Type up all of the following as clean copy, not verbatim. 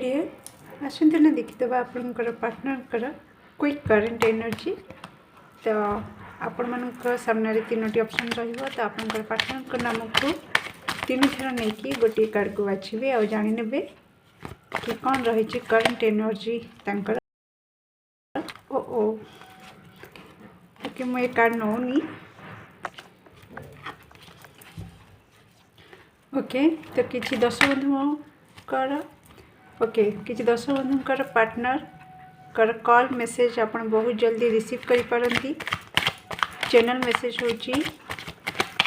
Okay आसते ना देखीदे आपणकर पार्टनर क्विक करेंट एनर्जी। तो आपण मान सामने तीनोटी ऑप्शन रहिबो। तो आपणकर पार्टनर नाम को तीन थर नहीं गोटे कार्ड को बाछिबे और जानि नेबे कि कौन रही करेंट एनर्जी तांकर। ओ ओके मुझे कार्ड नौनी। ओके तो किसी दर्शक बंधुकर ओके किसी दर्शक बंधुकर पार्टनर कर कॉल मेसेज आपण बहुत जल्दी रिसीव करि पारंती। चैनल मेसेज होची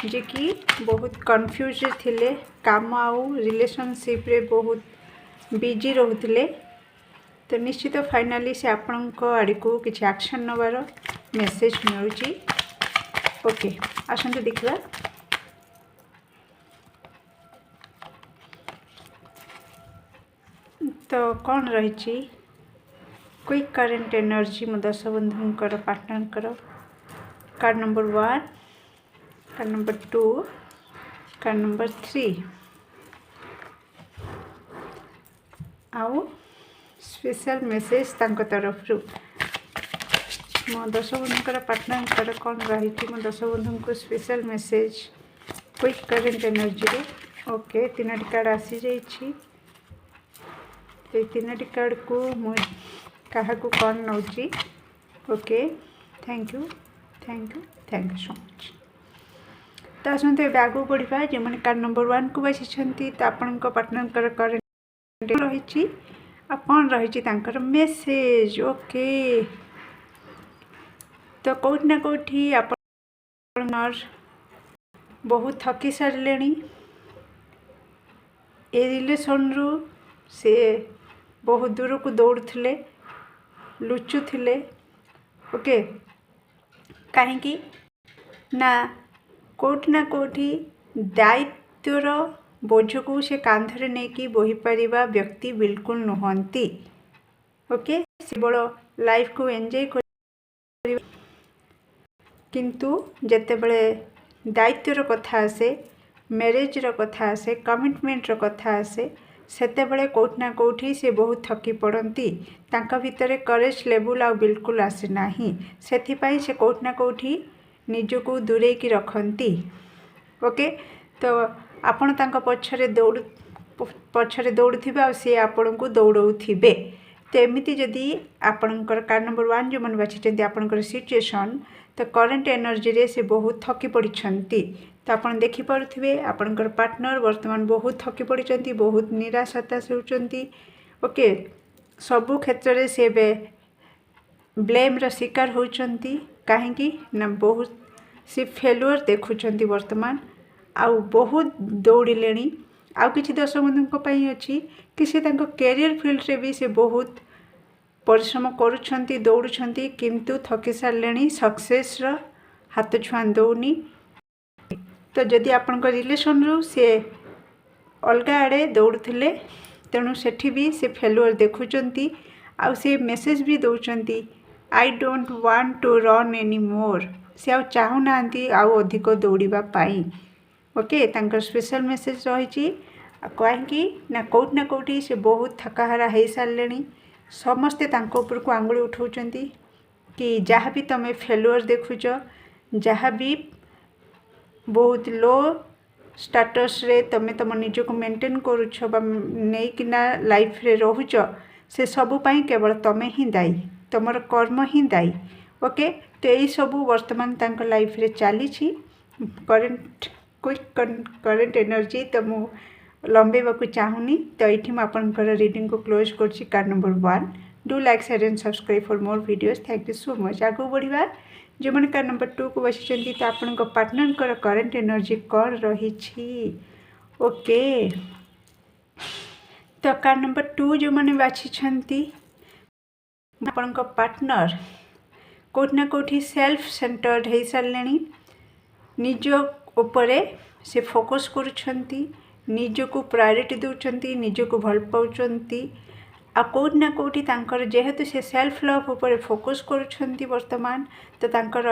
जे कि बहुत कन्फ्यूज थिले, काम आउ रिलेशनशिप रे बहुत बिजी रहउथिले। तो निश्चित फाइनाली से आपणक आड़ को किसी एक्शन नवार मेसेज मिलूची। ओके आसंतु देखिबा। तो कौन रही क्विक करेंट एनर्जी मो दर्शक बंधुकर partner card number 1, card number 2, card number 3 आउ स्पेशल मेसेज तांको तरफ रु मो दर्शक बंधुकर पार्टनर कौन रही मो दर्शक बंधु को special message quick current energy रे। ओके तीनोटी कार्ड आसी जाइए। तीनोटी कार्ड को क्या कौन नौची। Okay thank you so much. तो आसते आगे बढ़ा जो मैंने कार्ड नंबर 1 को बाछी तो आपण पार्टनर करेंट रही कौन रही मेसेज। ओके तो कौट ना कौटी आप बहुत थकी सारे ए रिलेशन रु से बहुत दूर को दौड़ुले लुचुले। ओके कहीं ना कौटी दायित्वर बोझ को से कांधरे नहीं बोही पारिबा व्यक्ति बिल्कुल नुहंती। ओके केवल लाइफ को एंजॉय कर किंतु जेतेबेले दायित्वर कथा आसे, मैरिज रो कथा आसे, कमिटमेंट रो कथा आसे सेतेबेले कौट ना कौटी से बहुत थकी पड़ती। तांका भितरे करेज लेवल आ बिल्कुल आसे नाही। सेथिपाई से कौट ना कौटी निजको दूरे की रखती। ओके तो आपण तांका पछरे दौड़ुथिबे आ से आपण को दौड़ौथिबे। तो एमिति जदि आपणकर कार्ड नंबर 1 जो मन बाछिचंती आपणकर सिचुएशन तो करेंट एनर्जी रे से बहुत थकी पड़िछंती। तो आपण देखि पारुथिबे आपणकर पार्टनर वर्तमान बहुत थकी पड़िछंती, बहुत निराश हताश होउछंती। ओके सबु क्षेत्र रे से बे ब्लेम रो शिकार होउछंती। काहेकि ना बहुत से फेलुअर देखुछंती वर्तमान आउ बहुत दौड़िलेणी। आउ किछि दर्शक बंधुଙ୍କ ପାଇଁ अछि कि से तांको कैरियर फील्ड रे भी से बहुत परिश्रम करुछंती दौड़ुछंती किंतु थकी सारलेणी। सक्सेस रो हाथ छुआ दौनी। तो जदि आपन रिलेशन रु से अलग आड़े दौड़ुले तेणु सेठी भी से फेलुअर देखुचंती आउ से मेसेज भी दौचंती I don't want to run any more. से आउ चाहू नांती आउ अधिक दौड़िबा पाई। ओके तांकर स्पेशल मेसेज रही कहीं ना कौटी से बहुत थकाहारा हो सारे। समस्ते तांको ऊपर को आंगुली उठाउचंती कि जहाँ भी तमें फेलुअर देखुच, जहाँ भी बहुत लो स्टेटस रे तमें तुम निज को मेंटेन करुछ नहींकिना लाइफ रे रहुच से सबु पाई केवल तमें ही दायी, तुमर कर्म ही दायी। ओके तो यही सबू वर्तमान तांको लाइफ रे चली क्विक करेंट एनर्जी। तो मु लंबेवा को चाहूनी। तो ये मुझे रीडिंग को क्लोज कर card number 1। Do like share and subscribe for more videos. Thank you so much. आगू बढ़िया जो मैंने कार्ड नंबर 2 को बाछी तो आपण पार्टनर करेंट एनर्जी कौन रही। ओके तो कार्ड नंबर 2 जो मैंने बाछी आपण पार्टनर कौट ना कौटी सेल्फ सेंटर्ड हो सारे। निज उपरे से फोकस करुछंती, निज को प्रायोरिटी दौरान, निज को भल पाउछंती। आ कौट ना कौटी तांकर जेहेतु से सेल्फ लव उपर फोकस करुछंती वर्तमान तो तांकर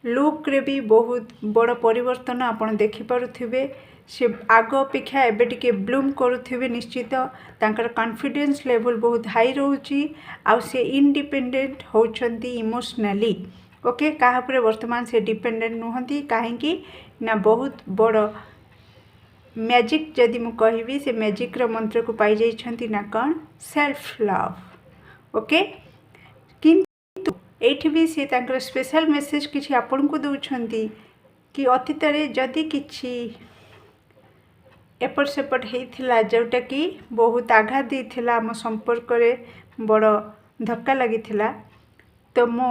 लुक रे भी बहुत बड़ परिवर्तन आपण देखि पारुथिबे। से आग अपेक्षा एबे टिके ब्लूम करुथिबे निश्चित तांकर कॉन्फिडेंस लेवल बहुत हाई रोची आ से इंडिपेंडेंट होचंती इमोशनली ओके कहा पर वर्तमान से डिपेंडेंट नुहंती काहेकि ना बहुत बड़ मैजिक जदि मु कहबी से मैजिक रो मंत्र को पाई जाइछंती ना कौन सेल्फ लव ओके किंतु एठी भी से तांकर स्पेशल मेसेज किछि आपन को दउछंती कि अतीत रे जदि किछि एपट सेपट होता जोटा कि बहुत आघात देता आम संपर्क में बड़ धक्का लगी तो मो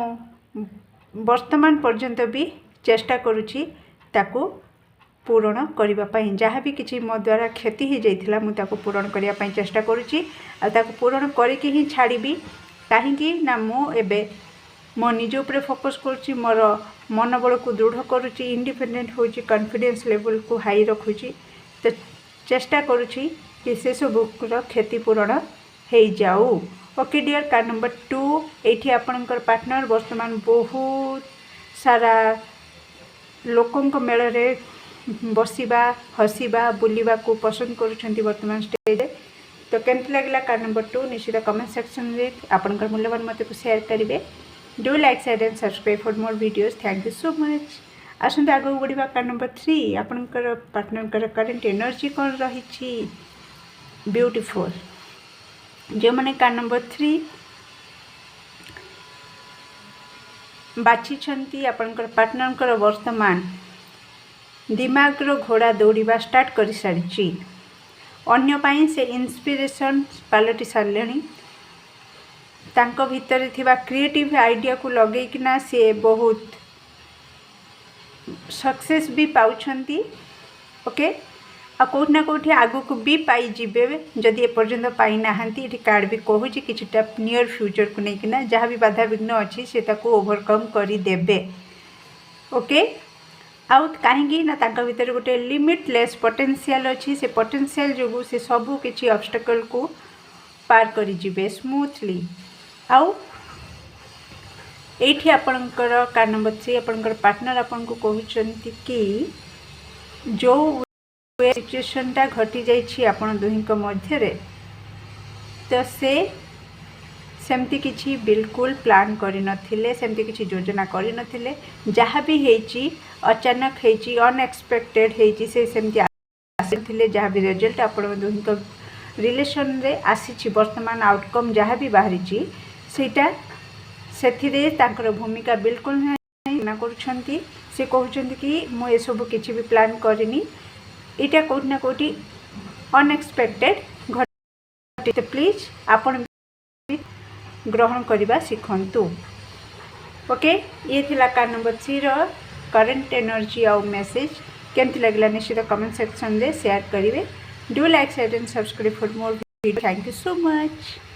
वर्तमान पर्यंत भी चेष्टा करुछि ताकू पूरण करने जहाँ भी किसी मो द्वारा क्षति हो जाता मुझे पूरण करने चेष्टा करुछि आ ताकू पूरण करके ही छाड़ी कहीं ना मो एबे मो निज उपरे फोकस करुछि मोर मनोबल को दृढ़ करुछि इंडिपेंडेंट होछि कॉन्फिडेंस लेवल को हाई रखुछि तो चेष्टा करुछि कि से सबुर क्षतिपूरण हो जाऊ ओके डियर कार्ड नंबर 2 एठी आपणकर पार्टनर वर्तमान बहुत सारा लोकों मेल रे बसिबा हसिबा बुलिबा को पसंद करुछंती वर्तमान स्टेज तो केमती लगला कार्ड नंबर 2 निश्चित कमेंट सेक्शन रे आपणकर मूल्यवान मत को शेयर करिवे do like share and subscribe for more videos thank you so much आसते आगे बढ़ा कार्ड नंबर 3 आपणकर पार्टनर करेंट एनर्जी कौन रही ब्यूटीफुल जो मैंने कार्ड नंबर 3 बाछी आपणकर पार्टनर वर्तमान दिमाग रो घोड़ा दौड़ा स्टार्ट कर सारी अन्य से इंस्पिरेशन पलटि सारे भितर थिबा क्रिएटिव आइडिया को लगेकिना से बहुत सक्सेस भी पाउछंती ओके आ कोठ ना कोठी आगु को भी पाई जिबे जदि एपर्यंत पाई नाहंती एठी कार्ड भी कहूँ किछटा नियर फ्यूचर को लेकिन जहाँ भी बाधा विघ्न अच्छी से ताको ओवरकम करी देबे ओके आउ कहीं ना तांका भीतर गोटे लिमिटलेस पोटेंशियल अच्छी से पोटेंशियल जो से सबू किसी ऑब्स्टेकल को पार करी जिबे स्मूथली आउ एठी आपणकर कार्ड नंबर 3 आपणकर पार्टनर आपन को कहउछंती कि जो सिचुएशन टा घटी जाइछि आपन दुही को मध्य रे तो से सेमती किछि बिल्कुल प्लान करि नथिले सेमती किछि योजना करि नथिले जहाँ भी हेछि अचानक हेछि अनएक्सपेक्टेड हेछि से सेमती आसिथिले जहाँ भी रिजल्ट आपन दुही को रिलेशन रे आसीछि वर्तमान आउटकम जहाँ भी बाहरिछि सेटा सेथिरे तांकर भूमिका बिल्कुल नहीं ना करुछंती से कहउछंती कि मो ए सब किछि भी प्लान करिनी इटा कोठी ना कोठी अनएक्सपेक्टेड घटे प्लीज आपण ग्रहण करबा सिखंतु ओके ये थिला कार्ड नंबर 3 रो करंट एनर्जी और मेसेज केमती लगला निश्चित कमेंट सेक्शन रे शेयर करिवे do like share and subscribe for more video thank you so much.